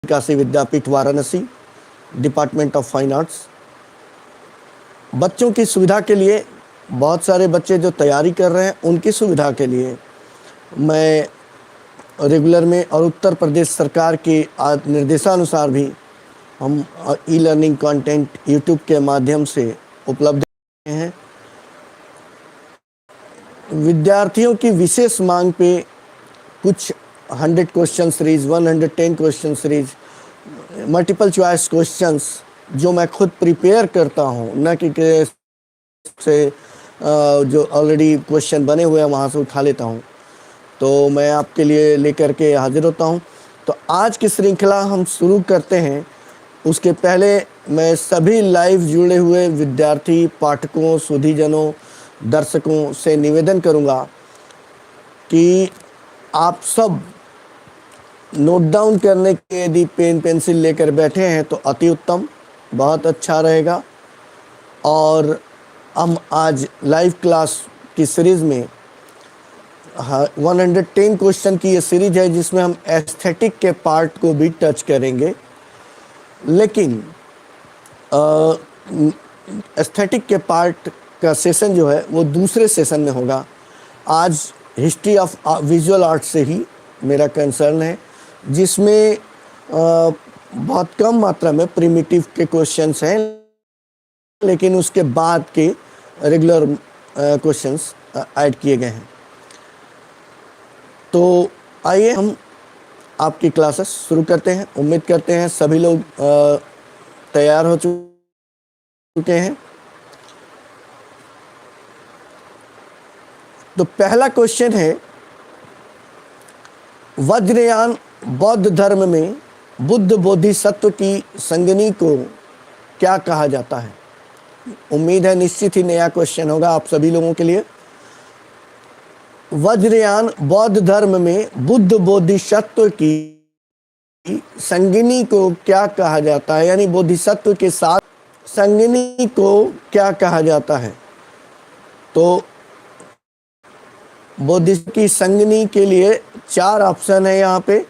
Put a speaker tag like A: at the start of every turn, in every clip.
A: Kashi Vidyapith Varanasi, department of fine arts. बच्चों की सुविधा के लिए, बहुत सारे बच्चे जो तैयारी कर रहे हैं उनकी सुविधा के लिए मैं रेगुलर में और उत्तर प्रदेश सरकार के निर्देशानुसार भी हम ई लर्निंग कंटेंट यूट्यूब के माध्यम से उपलब्ध हैं। विद्यार्थियों की विशेष मांग पे कुछ 100 question series, 110 question series, multiple choice questions जो मैं खुद प्रिपेयर करता हूं, न कि से जो ऑलरेडी क्वेश्चन बने हुए हैं वहां से उठा लेता हूं, तो मैं आपके लिए लेकर के हाजिर होता हूं। तो आज की श्रृंखला हम शुरू करते हैं। उसके पहले मैं सभी लाइव जुड़े हुए विद्यार्थी, पाठकों, सुधीजनों, दर्शकों से निवेदन करूंगा कि आप सब नोट डाउन करने के यदि पेन पेंसिल लेकर बैठे हैं तो अति उत्तम, बहुत अच्छा रहेगा। और हम आज लाइव क्लास की सीरीज़ में 110 क्वेश्चन की ये सीरीज है जिसमें हम एस्थेटिक के पार्ट को भी टच करेंगे। लेकिन एस्थेटिक के पार्ट का सेशन जो है वो दूसरे सेशन में होगा। आज हिस्ट्री ऑफ विजुअल आर्ट से ही मेरा कंसर्न है, जिसमें बहुत कम मात्रा में प्रिमिटिव के क्वेश्चंस हैं, लेकिन उसके बाद के रेगुलर क्वेश्चंस ऐड किए गए हैं। तो आइए हम आपकी क्लासेस शुरू करते हैं। उम्मीद करते हैं सभी लोग तैयार हो चुके हैं। तो पहला क्वेश्चन है, वज्रयान बौद्ध धर्म में बुद्ध बोधिसत्व की संगनी को क्या कहा जाता है? उम्मीद है निश्चित ही नया क्वेश्चन होगा आप सभी लोगों के लिए। वज्रयान बौद्ध धर्म में बुद्ध बोधिसत्व की संगनी को क्या कहा जाता है, यानी बोधिसत्व के साथ संगनी को क्या कहा जाता है? तो बोधिसत्व की संगनी के लिए 4 ऑप्शन है यहाँ पे,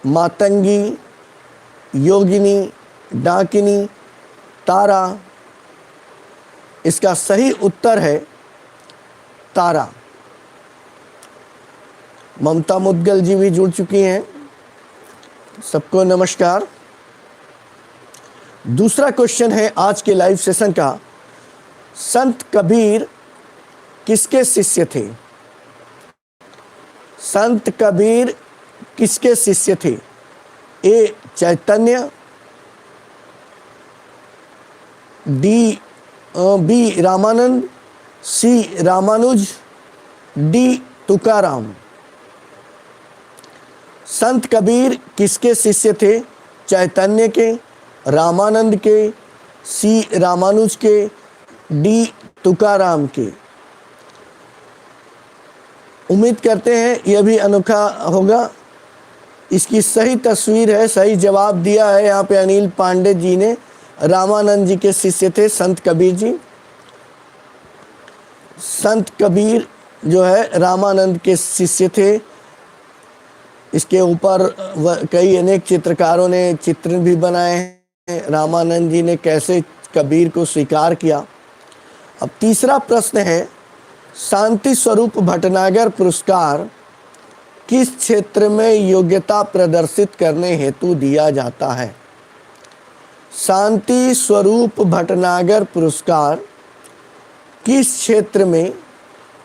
A: मातंगी, योगिनी, डाकिनी, तारा। इसका सही उत्तर है तारा। ममता मुदगल जी भी जुड़ चुकी हैं, सबको नमस्कार। दूसरा क्वेश्चन है आज के लाइव सेशन का, संत कबीर किसके शिष्य थे? संत कबीर किसके शिष्य थे? ए चैतन्य, बी रामानंद, सी रामानुज, डी तुकाराम। संत कबीर किसके शिष्य थे? चैतन्य के, रामानंद के, सी रामानुज के, डी तुकाराम के। उम्मीद करते हैं यह भी अनोखा होगा। इसकी सही तस्वीर है, सही जवाब दिया है यहाँ पे अनिल पांडे जी ने। रामानंद जी के शिष्य थे संत कबीर जी। संत कबीर जो है रामानंद के शिष्य थे। इसके ऊपर कई अनेक चित्रकारों ने चित्र भी बनाए हैं, रामानंद जी ने कैसे कबीर को स्वीकार किया। अब तीसरा प्रश्न है, शांति स्वरूप भटनागर पुरस्कार किस क्षेत्र में योग्यता प्रदर्शित करने हेतु दिया जाता है? शांति स्वरूप भटनागर पुरस्कार किस क्षेत्र में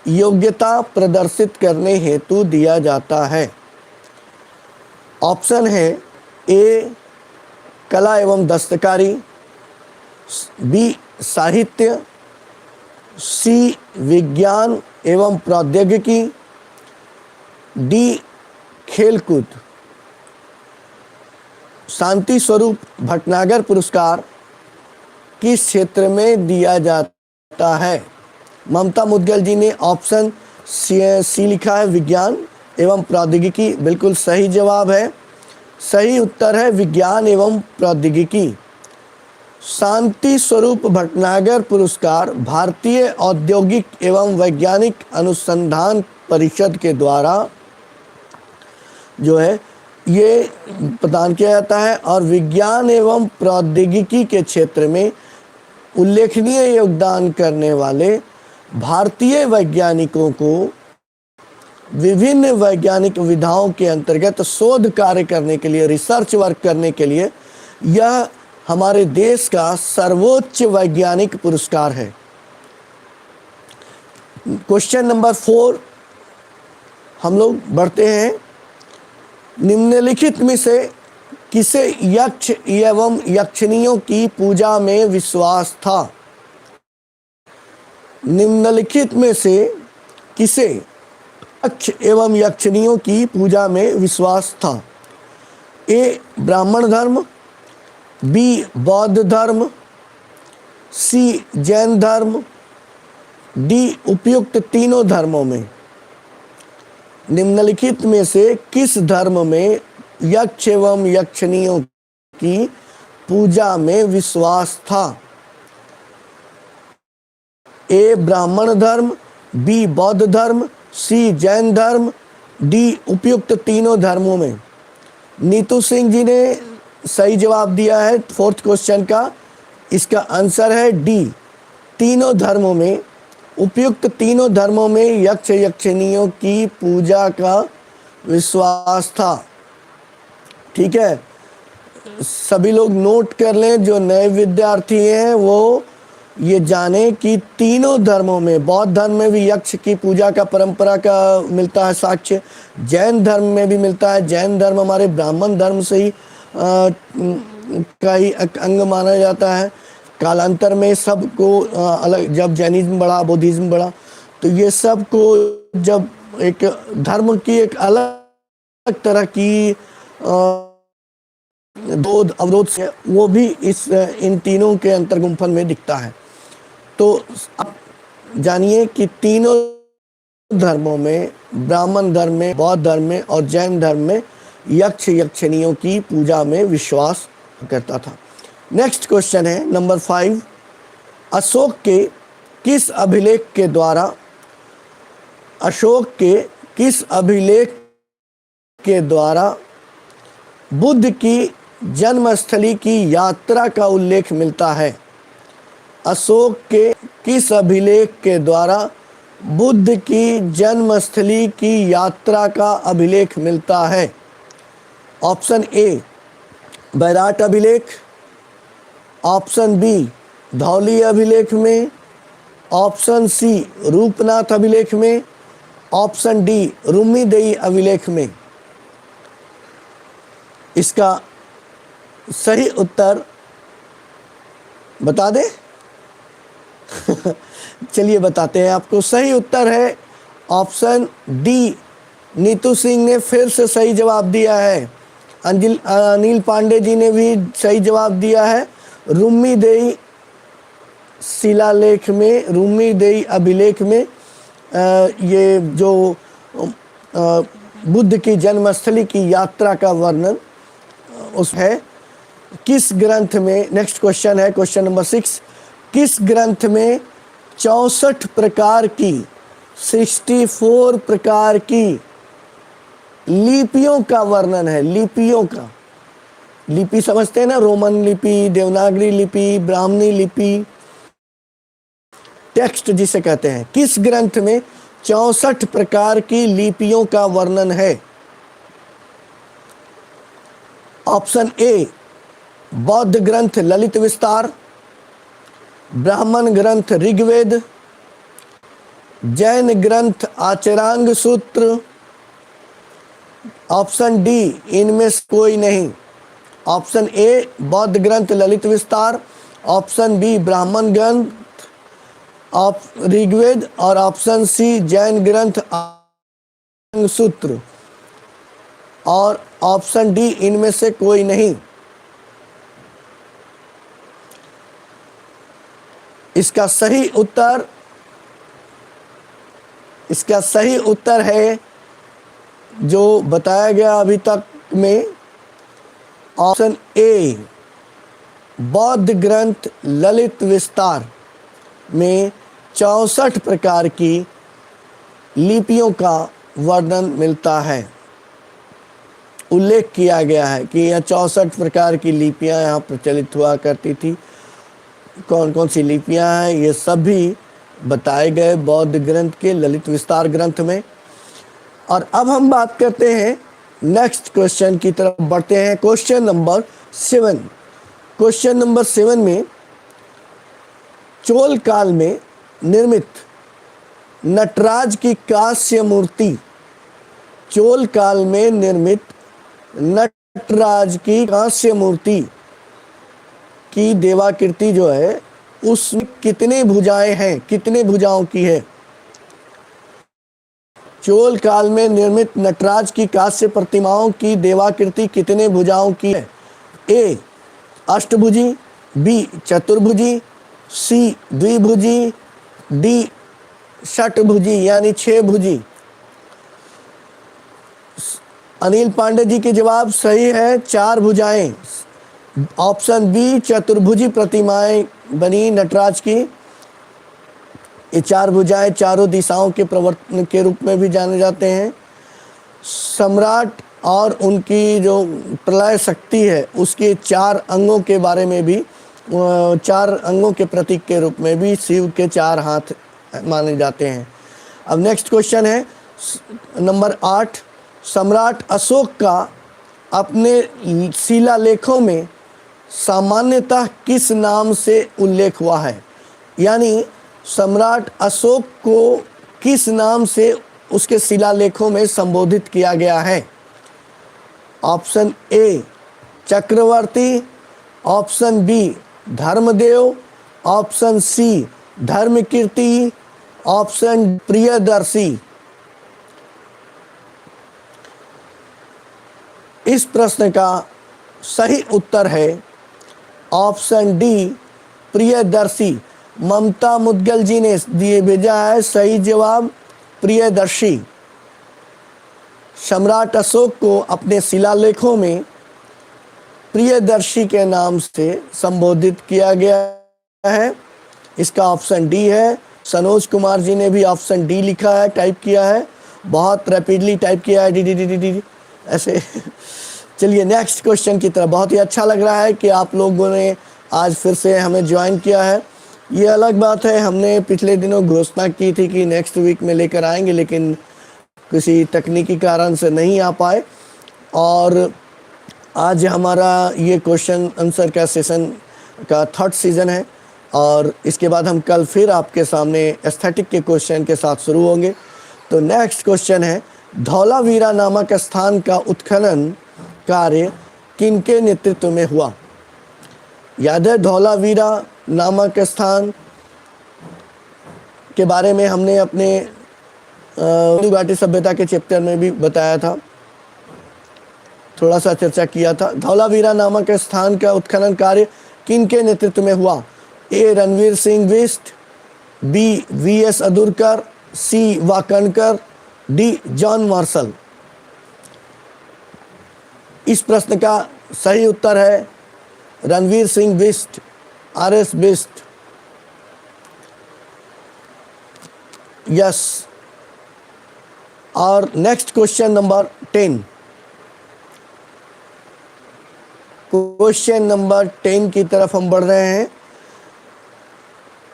A: योग्यता प्रदर्शित करने हेतु दिया जाता है? ऑप्शन है ए कला एवं दस्तकारी, बी साहित्य, सी विज्ञान एवं प्रौद्योगिकी, डी खेलकूद। शांति स्वरूप भटनागर पुरस्कार किस क्षेत्र में दिया जाता है? ममता मुदगल जी ने ऑप्शन सी लिखा है, विज्ञान एवं प्रौद्योगिकी। बिल्कुल सही जवाब है, सही उत्तर है विज्ञान एवं प्रौद्योगिकी। शांति स्वरूप भटनागर पुरस्कार भारतीय औद्योगिक एवं वैज्ञानिक अनुसंधान परिषद के द्वारा जो है ये प्रदान किया जाता है। और विज्ञान एवं प्रौद्योगिकी के क्षेत्र में उल्लेखनीय योगदान करने वाले भारतीय वैज्ञानिकों को विभिन्न वैज्ञानिक विधाओं के अंतर्गत शोध कार्य करने के लिए, रिसर्च वर्क करने के लिए यह हमारे देश का सर्वोच्च वैज्ञानिक पुरस्कार है। क्वेश्चन नंबर 4 हम लोग बढ़ते हैं। निम्नलिखित में से किसे यक्ष एवं यक्षिणियों की पूजा में विश्वास था? निम्नलिखित में से किसे यक्ष एवं यक्षिणियों की पूजा में विश्वास था? ए ब्राह्मण धर्म, बी बौद्ध धर्म, सी जैन धर्म, डी उपयुक्त तीनों धर्मों में। निम्नलिखित में से किस धर्म में यक्ष एवं यक्षिणियों की पूजा में विश्वास था? ए ब्राह्मण धर्म, बी बौद्ध धर्म, सी जैन धर्म, डी उपयुक्त तीनों धर्मों में। नीतू सिंह जी ने सही जवाब दिया है 4th क्वेश्चन का। इसका आंसर है डी, तीनों धर्मों में। उपयुक्त तीनों धर्मों में यक्ष यक्षिणियों की पूजा का विश्वास था। ठीक है, सभी लोग नोट कर लें, जो नए विद्यार्थी हैं वो ये जाने कि तीनों धर्मों में, बौद्ध धर्म में भी यक्ष की पूजा का परंपरा का मिलता है साक्ष्य, जैन धर्म में भी मिलता है। जैन धर्म हमारे ब्राह्मण धर्म से ही का ही अंग माना जाता है। कालांतर में सबको अलग, जब जैनिज्म बढ़ा, बुद्धिज्म बढ़ा, तो ये सब को जब एक धर्म की एक अलग तरह की अवरोध से, वो भी इन तीनों के अंतर्गुम्फन में दिखता है। तो अब जानिए कि तीनों धर्मों में, ब्राह्मण धर्म में, बौद्ध धर्म में और जैन धर्म में यक्ष यक्षिणियों की पूजा में विश्वास करता था। नेक्स्ट क्वेश्चन है नंबर 5। अशोक के किस अभिलेख के द्वारा बुद्ध की जन्मस्थली की यात्रा का उल्लेख मिलता है? अशोक के किस अभिलेख के द्वारा बुद्ध की जन्मस्थली की यात्रा का अभिलेख मिलता है? ऑप्शन ए बैराट अभिलेख, ऑप्शन बी धौली अभिलेख में, ऑप्शन सी रूपनाथ अभिलेख में, ऑप्शन डी रुम्मीदेई अभिलेख में। इसका सही उत्तर बता दें? चलिए बताते हैं आपको। सही उत्तर है ऑप्शन डी। नीतू सिंह ने फिर से सही जवाब दिया है। अनिल पांडे जी ने भी सही जवाब दिया है। रुम्मीदेई शिलालेख में, रुम्मीदेई अभिलेख में ये जो बुद्ध की जन्मस्थली की यात्रा का वर्णन उस है। किस ग्रंथ में, नेक्स्ट क्वेश्चन है क्वेश्चन नंबर 6, किस ग्रंथ में 64 प्रकार की, 64 प्रकार की लिपियों का वर्णन है? लिपियों का, लिपि समझते हैं ना, रोमन लिपि, देवनागरी लिपि, ब्राह्मणी लिपि, टेक्स्ट जिसे कहते हैं। किस ग्रंथ में 64 प्रकार की लिपियों का वर्णन है? ऑप्शन ए बौद्ध ग्रंथ ललित विस्तार, ब्राह्मण ग्रंथ ऋग्वेद, जैन ग्रंथ आचरांग सूत्र, ऑप्शन डी इनमें से कोई नहीं। ऑप्शन ए बौद्ध ग्रंथ ललित विस्तार, ऑप्शन बी ब्राह्मण ग्रंथ ऋग्वेद और ऑप्शन सी जैन ग्रंथ आचरांग सूत्र, और ऑप्शन डी इनमें से कोई नहीं। इसका सही उत्तर है जो बताया गया अभी तक में, ऑप्शन ए बौद्ध ग्रंथ ललित विस्तार में 64 प्रकार की लिपियों का वर्णन मिलता है। उल्लेख किया गया है कि यह 64 प्रकार की लिपियां यहाँ प्रचलित हुआ करती थी। कौन कौन सी लिपियां हैं ये सभी बताए गए बौद्ध ग्रंथ के ललित विस्तार ग्रंथ में। और अब हम बात करते हैं नेक्स्ट क्वेश्चन की तरफ बढ़ते हैं। Question number 7। क्वेश्चन नंबर 7 में चोल काल में निर्मित नटराज की कांस्य मूर्ति, चोल काल में निर्मित नटराज की कांस्य मूर्ति की देवाकृति जो है उसमें कितने भुजाएं हैं, कितने भुजाओं की है? चोल काल में निर्मित नटराज की कांस्य प्रतिमाओं की देवाकृति कितने भुजाओं की है? ए अष्टभुजी, बी चतुर्भुजी, सी द्विभुजी, डी षटभुजी यानी 6 भुजी। अनिल पांडे जी के जवाब सही है, 4 भुजाएं। ऑप्शन बी चतुर्भुजी प्रतिमाएं बनी नटराज की। ये 4 भुजाएं चारों दिशाओं के प्रवर्तन के रूप में भी जाने जाते हैं। सम्राट और उनकी जो प्रलय शक्ति है उसके 4 अंगों के बारे में भी, 4 अंगों के प्रतीक के रूप में भी शिव के 4 हाथ माने जाते हैं। अब नेक्स्ट क्वेश्चन है नंबर 8। सम्राट अशोक का अपने शिलालेखों में सामान्यतः किस नाम से उल्लेख हुआ है? यानी सम्राट अशोक को किस नाम से उसके शिलालेखों में संबोधित किया गया है? Option A Chakravarti, option B Dharmadev, option C Dharmakirti, option Priyadarshi. इस प्रश्न का सही उत्तर है ऑप्शन डी प्रियदर्शी। ममता मुदगल जी ने दिए भेजा है सही जवाब प्रियदर्शी। सम्राट अशोक को अपने शिलालेखों में प्रियदर्शी के नाम से संबोधित किया गया है। इसका ऑप्शन डी है। सनोज कुमार जी ने भी ऑप्शन डी लिखा है, टाइप किया है, बहुत रैपिडली टाइप किया है, D D D D D ऐसे। चलिए नेक्स्ट क्वेश्चन की तरफ। बहुत ही अच्छा लग रहा है कि आप लोगों ने आज फिर से हमें ज्वाइन किया है। ये अलग बात है, हमने पिछले दिनों घोषणा की थी कि नेक्स्ट वीक में लेकर आएंगे, लेकिन किसी तकनीकी कारण से नहीं आ पाए। और आज हमारा ये क्वेश्चन आंसर का सेशन का 3rd सीज़न है और इसके बाद हम कल फिर आपके सामने एस्थेटिक के क्वेश्चन के साथ शुरू होंगे। तो नेक्स्ट क्वेश्चन है धौलावीरा नामक स्थान का उत्खनन कार्य किनके नेतृत्व में हुआ? याद है धौलावीरा नामक स्थान के बारे में हमने अपने सिंधु घाटी सभ्यता के चैप्टर में भी बताया था, थोड़ा सा चर्चा किया था। धौलावीरा नामक स्थान का उत्खनन कार्य किनके नेतृत्व में हुआ? ए रणवीर सिंह बिष्ट, बी वी.एस. अदुरकर, सी वाकणकर, डी जॉन मार्शल। इस प्रश्न का सही उत्तर है रणवीर सिंह बिष्ट, आर.एस. बिष्ट। यस। और next question number 10। Question number 10 की तरफ हम बढ़ रहे हैं।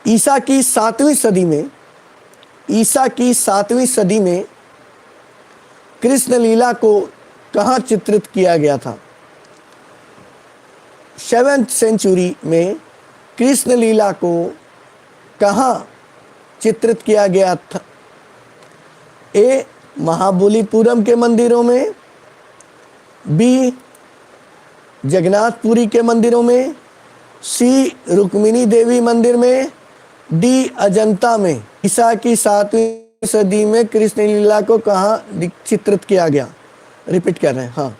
A: ईसा की 7वीं सदी में कृष्ण लीला को कहाँ चित्रित किया गया था? 7th सेंचुरी में कृष्ण लीला को कहाँ चित्रित किया गया था? ए महाबलीपुरम के मंदिरों में, बी जगन्नाथपुरी के मंदिरों में, सी रुक्मिणी देवी मंदिर में, डी अजंता में। ईसा की 7वीं सदी में कृष्ण लीला को कहाँ चित्रित किया गया? रिपीट कर रहे हैं, हाँ,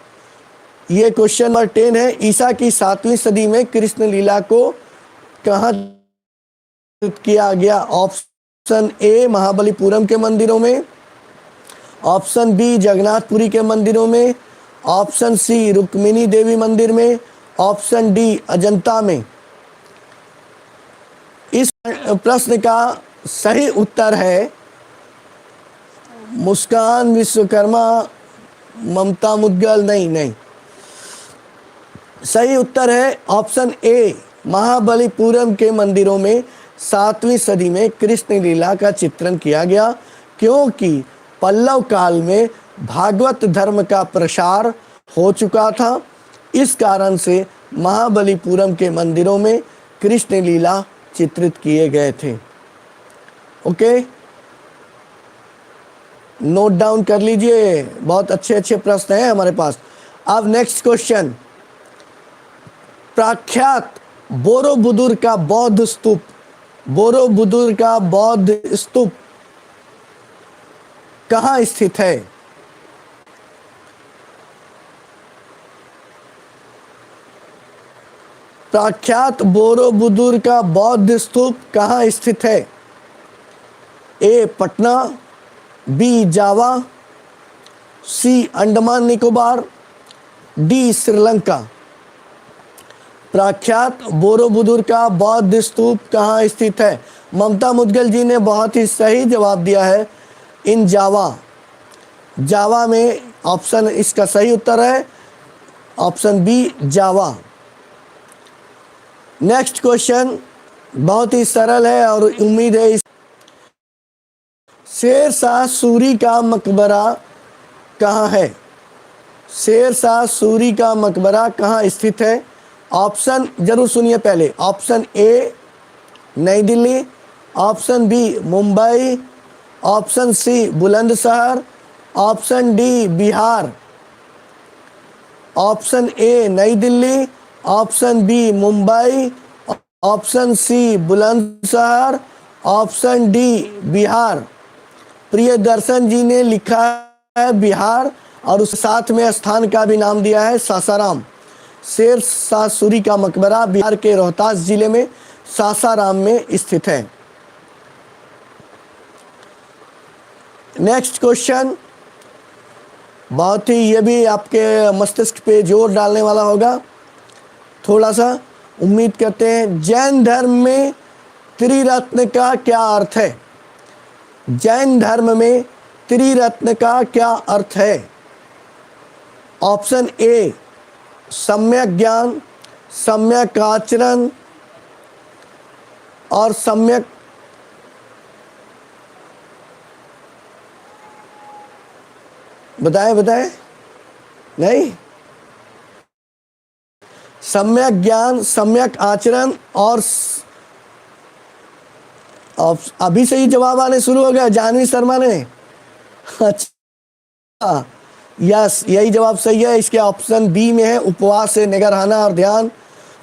A: ये क्वेश्चन नंबर 10 है। ईसा की 7वीं सदी में कृष्ण लीला को कहाँ चित्रित किया गया? ऑप्शन ए महाबलीपुरम के मंदिरों में, ऑप्शन बी जगन्नाथपुरी के मंदिरों में, ऑप्शन सी रुक्मिणी देवी मंदिर में, ऑप्शन डी अजंता में। इस प्रश्न का सही उत्तर है मुस्कान विश्वकर्मा ममता मुदगल, नहीं नहीं। सही उत्तर है ऑप्शन ए, महाबलीपुरम के मंदिरों में 7वीं सदी में कृष्ण लीला का चित्रण किया गया, क्योंकि पल्लव काल में भागवत धर्म का प्रसार हो चुका था। इस कारण से महाबलीपुरम के मंदिरों में कृष्ण लीला चित्रित किए गए थे। ओके, नोट डाउन कर लीजिए, बहुत अच्छे अच्छे प्रश्न हैं हमारे पास। अब नेक्स्ट क्वेश्चन, प्रख्यात बोरोबुदुर का बौद्ध स्तूप, बोरोबुदुर का बौद्ध स्तूप कहाँ स्थित है? प्रख्यात बोरोबुदुर का बौद्ध स्तूप कहाँ स्थित है? ए पटना, बी जावा, सी अंडमान निकोबार, डी श्रीलंका। प्रख्यात बोरोबुदुर का बौद्ध स्तूप कहाँ स्थित है? ममता मुदगल जी ने बहुत ही सही जवाब दिया है, इन जावा, जावा में ऑप्शन इसका सही उत्तर है ऑप्शन बी जावा। नेक्स्ट क्वेश्चन बहुत ही सरल है और उम्मीद है शेर शाह सूरी का मकबरा कहाँ है? शेर शाह सूरी का मकबरा कहाँ स्थित है? ऑप्शन जरूर सुनिए पहले, option A Nai Delhi, option B Mumbai, option C Bulandshahr, option D Bihar. Option A Nai Delhi, option B Mumbai, option C Bulandshahr, option D Bihar. Priyadarshan ji ने लिखा है बिहार और उस साथ में स्थान का भी नाम दिया है सासाराम। शेर शाह सूरी का मकबरा बिहार के रोहतास जिले में सासाराम में स्थित है। नेक्स्ट क्वेश्चन बहुत ही, ये भी आपके मस्तिष्क पे जोर डालने वाला होगा थोड़ा सा, उम्मीद करते हैं। जैन धर्म में त्रिरत्न का क्या अर्थ है? जैन धर्म में त्रिरत्न का क्या अर्थ है? ऑप्शन ए सम्यक ज्ञान, सम्यक आचरण और सम्यक, बताएं बताएं, नहीं, सम्यक ज्ञान, सम्यक आचरण और अभी से ही जवाब आने शुरू हो गया जानवी शर्मा ने। अच्छा, यस यही जवाब सही है। इसके ऑप्शन बी में है उपवास से निगरहाना और ध्यान,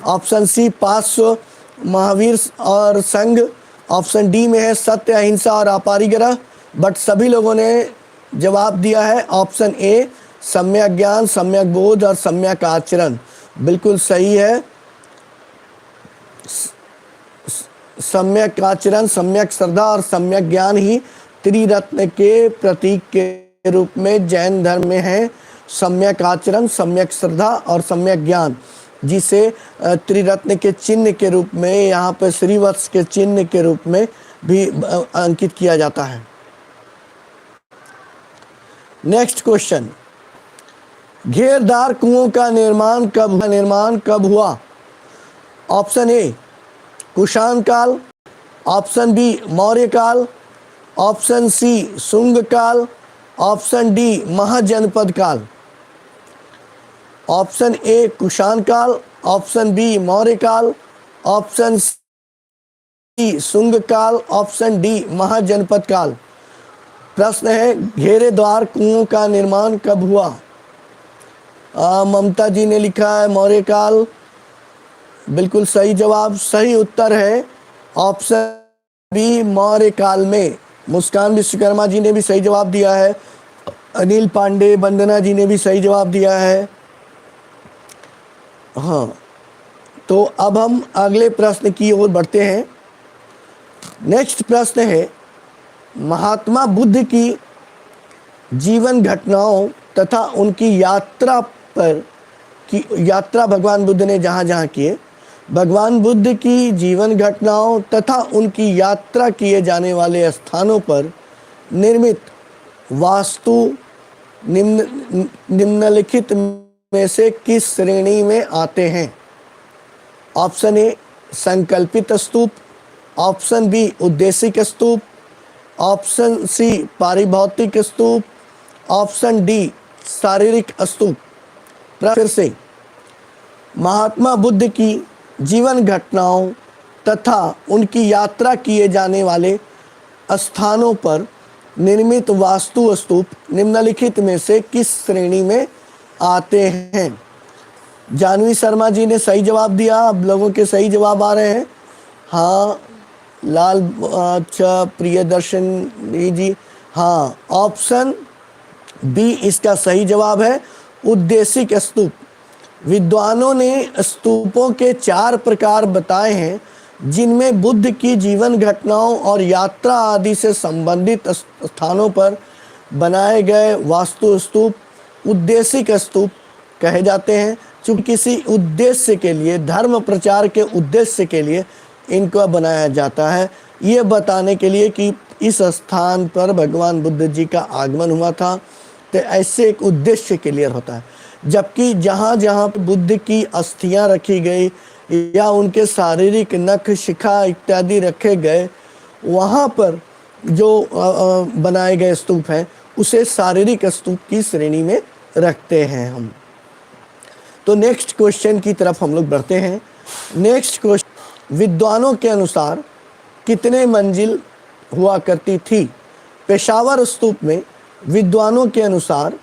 A: ऑप्शन सी 500 महावीर और संघ, ऑप्शन डी में है सत्य अहिंसा और अपरिग्रह। बट सभी लोगों ने जवाब दिया है ऑप्शन ए सम्यक ज्ञान, सम्यक बोध और सम्यक आचरण, बिल्कुल सही है। सम्यक आचरण, सम्यक श्रद्धा और सम्यक ज्ञान ही त्रिरत्न के प्रतीक के रूप में जैन धर्म में है। सम्यक आचरण, सम्यक श्रद्धा और सम्यक ज्ञान, जिसे त्रिरत्न के चिन्ह के रूप में, यहाँ पर श्रीवत्स के चिन्ह के रूप में भी अंकित किया जाता है। नेक्स्ट क्वेश्चन, घेरदार कुओं का निर्माण कब हुआ? ऑप्शन ए कुषाण काल, ऑप्शन बी मौर्य काल, ऑप्शन सी शुंग काल, ऑप्शन डी महाजनपद काल। ऑप्शन ए कुषाण काल, ऑप्शन बी मौर्य काल, ऑप्शन सी शुंग काल, ऑप्शन डी महाजनपद काल। प्रश्न है घेरेदार कुओं का निर्माण कब हुआ? ममता जी ने लिखा है मौर्य काल, बिल्कुल सही जवाब। सही उत्तर है ऑप्शन बी मौर्य काल में। मुस्कान विश्वकर्मा जी ने भी सही जवाब दिया है, अनिल पांडे, वंदना जी ने भी सही जवाब दिया है। हाँ, तो अब हम अगले प्रश्न की ओर बढ़ते हैं। नेक्स्ट प्रश्न है महात्मा बुद्ध की जीवन घटनाओं तथा उनकी यात्रा पर की यात्रा भगवान बुद्ध ने जहाँ जहाँ किए, भगवान बुद्ध की जीवन घटनाओं तथा उनकी यात्रा किए जाने वाले स्थानों पर निर्मित वास्तु निम्नलिखित में से किस श्रेणी में आते हैं? ऑप्शन ए संकल्पित स्तूप, ऑप्शन बी उद्देशिक स्तूप, ऑप्शन सी पारिभौतिक स्तूप, ऑप्शन डी शारीरिक स्तूप। फिर से, महात्मा बुद्ध की जीवन घटनाओं तथा उनकी यात्रा किए जाने वाले स्थानों पर निर्मित वास्तु स्तूप निम्नलिखित में से किस श्रेणी में आते हैं? जानवी शर्मा जी ने सही जवाब दिया। अब लोगों के सही जवाब आ रहे हैं। हाँ, लाल, अच्छा, प्रियदर्शन जी, हाँ, ऑप्शन बी इसका सही जवाब है, उद्देशिक स्तूप। विद्वानों ने स्तूपों के 4 प्रकार बताए हैं, जिनमें बुद्ध की जीवन घटनाओं और यात्रा आदि से संबंधित स्थानों पर बनाए गए वास्तु स्तूप उद्देशिक स्तूप कहे जाते हैं। चूँकि किसी उद्देश्य के लिए, धर्म प्रचार के उद्देश्य के लिए इनको बनाया जाता है, ये बताने के लिए कि इस स्थान पर भगवान बुद्ध जी का आगमन हुआ था, तो ऐसे एक उद्देश्य क्लियर होता है। जबकि जहाँ जहाँ बुद्ध की अस्थियाँ रखी गई या उनके शारीरिक नख, शिखा इत्यादि रखे गए, वहाँ पर जो बनाए गए स्तूप हैं उसे शारीरिक स्तूप की श्रेणी में रखते हैं हम। तो नेक्स्ट क्वेश्चन की तरफ हम लोग बढ़ते हैं। नेक्स्ट क्वेश्चन, विद्वानों के अनुसार कितने मंजिल हुआ करती थी? पेशावर स्तूप में विद्वानों के अनुसार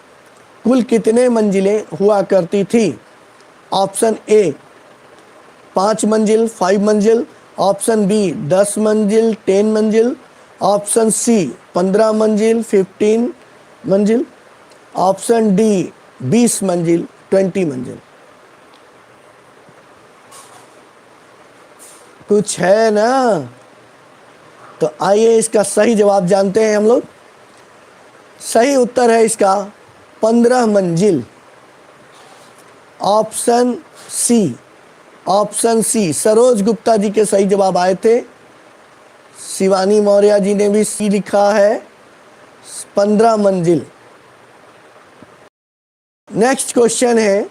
A: कुल कितने मंजिलें हुआ करती थी? ऑप्शन ए 5 मंजिल, 5 मंजिल, ऑप्शन बी 10 मंजिल, 10 मंजिल, ऑप्शन सी 15 मंजिल, 15 मंजिल, ऑप्शन डी 20 मंजिल, 20 मंजिल। कुछ है ना? तो आइए इसका सही जवाब जानते हैं हम लोग। सही उत्तर है इसका 15 मंजिल, option C. Option C, Saroj Gupta ji के सही जवाब आए थे। शिवानी मौर्य जी ने भी सी लिखा है, 15 मंजिल। नेक्स्ट क्वेश्चन है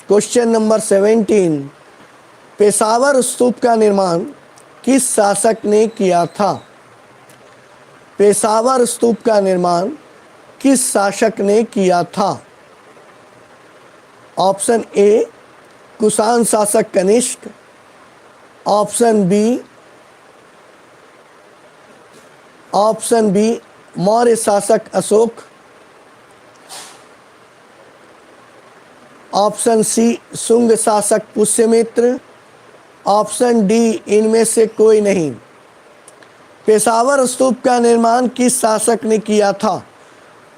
A: क्वेश्चन नंबर 17। पेशावर स्तूप का निर्माण किस शासक ने किया था? पेशावर स्तूप का निर्माण किस शासक ने किया था? ऑप्शन ए कुषाण शासक कनिष्क, ऑप्शन बी मौर्य शासक अशोक, ऑप्शन सी शुंग शासक पुष्यमित्र, ऑप्शन डी इनमें से कोई नहीं। पेशावर स्तूप का निर्माण किस शासक ने किया था?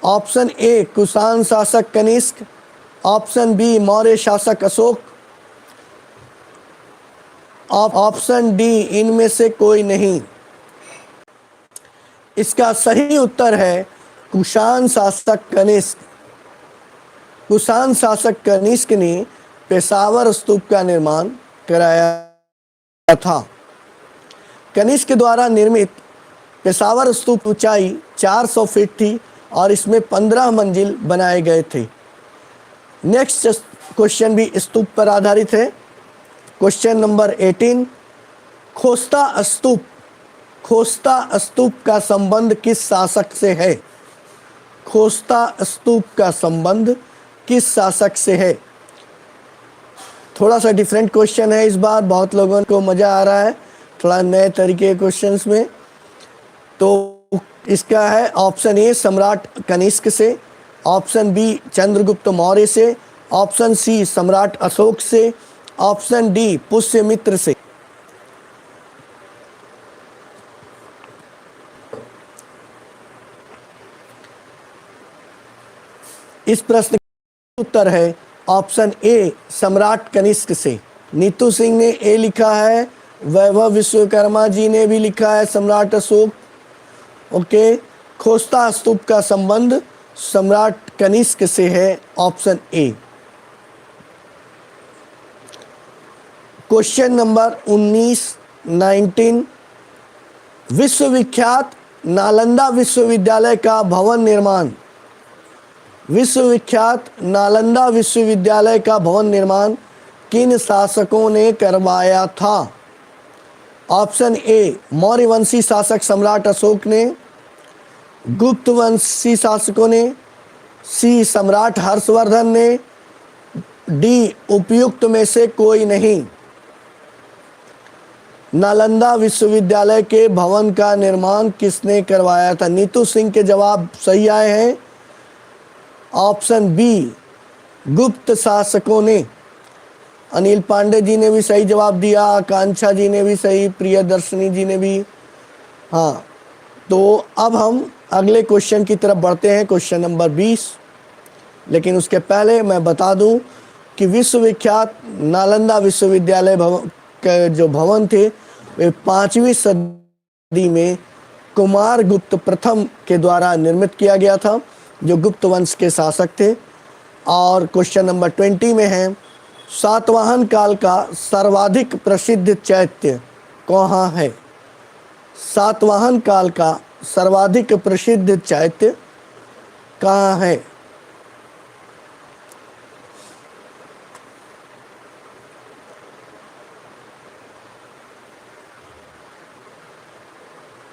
A: ऑप्शन ए कुषाण शासक कनिष्क, ऑप्शन बी मौर्य शासक अशोक, ऑप्शन डी इनमें से कोई नहीं। इसका सही उत्तर है कुषाण शासक कनिष्क। कुषाण शासक कनिष्क ने पेशावर स्तूप का निर्माण कराया था। कनिष्क द्वारा निर्मित पेशावर स्तूप ऊंचाई 400 फीट थी और इसमें 15 मंजिल बनाए गए थे। नेक्स्ट क्वेश्चन भी स्तूप पर आधारित है। क्वेश्चन नंबर 18, खोस्ता स्तूप का संबंध किस शासक से है? खोस्ता स्तूप का संबंध किस शासक से है? थोड़ा सा डिफरेंट क्वेश्चन है इस बार, बहुत लोगों को मज़ा आ रहा है थोड़ा नए तरीके के क्वेश्चंस में। तो इसका है ऑप्शन ए सम्राट कनिष्क से, ऑप्शन बी चंद्रगुप्त मौर्य से, ऑप्शन सी सम्राट अशोक से, ऑप्शन डी पुष्यमित्र से। इस प्रश्न का उत्तर है ऑप्शन ए सम्राट कनिष्क से। नीतू सिंह ने ए लिखा है, वैभव विश्वकर्मा जी ने भी लिखा है सम्राट अशोक। ओके, खोस्ता स्तूप का संबंध सम्राट कनिष्क से है, ऑप्शन ए। क्वेश्चन नंबर 19 विश्वविख्यात नालंदा विश्वविद्यालय का भवन निर्माण विश्वविख्यात नालंदा विश्वविद्यालय का भवन निर्माण किन शासकों ने करवाया था? ऑप्शन ए मौर्य वंशी शासक सम्राट अशोक ने, गुप्त वंशी शासकों ने, सी सम्राट हर्षवर्धन ने, डी उपयुक्त में से कोई नहीं। नालंदा विश्वविद्यालय के भवन का निर्माण किसने करवाया था? नीतू सिंह के जवाब सही आए हैं। ऑप्शन बी गुप्त शासकों ने। अनिल पांडे जी ने भी सही जवाब दिया, आकांक्षा जी ने भी सही, प्रियदर्शनी जी ने भी। हाँ, तो अब हम अगले क्वेश्चन की तरफ बढ़ते हैं, क्वेश्चन नंबर 20। लेकिन उसके पहले मैं बता दूं कि विश्वविख्यात नालंदा विश्वविद्यालय भवन के जो भवन थे वे 5वीं सदी में कुमार गुप्त प्रथम के द्वारा निर्मित किया गया था, जो गुप्त वंश के शासक थे। और क्वेश्चन नंबर 20 में है, सातवाहन काल का सर्वाधिक प्रसिद्ध चैत्य कहाँ है? सातवाहन काल का सर्वाधिक प्रसिद्ध चैत्य कहाँ है?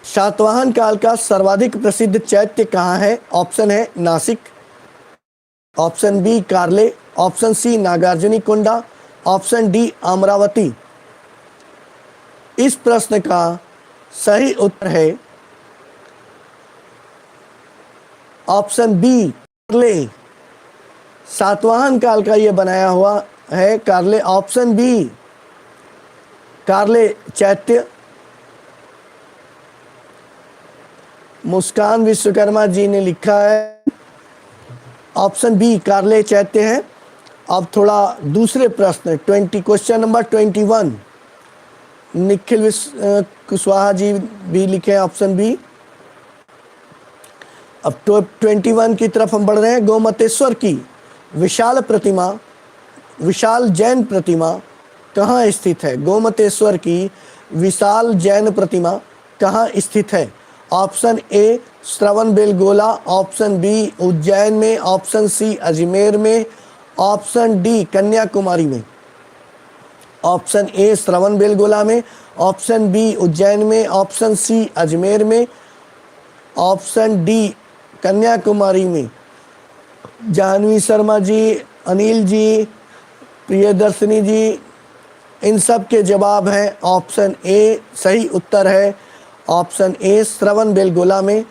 A: सातवाहन काल का सर्वाधिक प्रसिद्ध चैत्य कहाँ है? ऑप्शन है Nashik, option B Karle, option C Nagarjunakonda, option D Amaravati. इस प्रश्न का सही उत्तर है ऑप्शन बी कार्ले। सातवाहन काल का ये बनाया हुआ है कार्ले, ऑप्शन बी कार्ले चैत्य। मुस्कान विश्वकर्मा जी ने लिखा है ऑप्शन बी कार्ले चैत्य है। अब थोड़ा दूसरे प्रश्न 20 क्वेश्चन नंबर 21 निखिल कुशवाहा जी भी लिखे ऑप्शन बी। अब 21 की तरफ हम बढ़ रहे हैं। गोमतेश्वर की विशाल प्रतिमा, विशाल जैन प्रतिमा कहाँ स्थित है? गोमतेश्वर की विशाल जैन प्रतिमा कहाँ स्थित है? Option A Shravanabelagola, option B Ujjain में, ऑप्शन सी अजमेर में, ऑप्शन डी कन्याकुमारी में। ऑप्शन ए श्रवणबेलगोला में, ऑप्शन बी उज्जैन में, ऑप्शन सी अजमेर में, ऑप्शन डी कन्याकुमारी में। जानवी शर्मा जी, अनिल जी, प्रियदर्शनी जी, इन सब के जवाब हैं ऑप्शन ए। सही उत्तर है ऑप्शन ए श्रवणबेलगोला में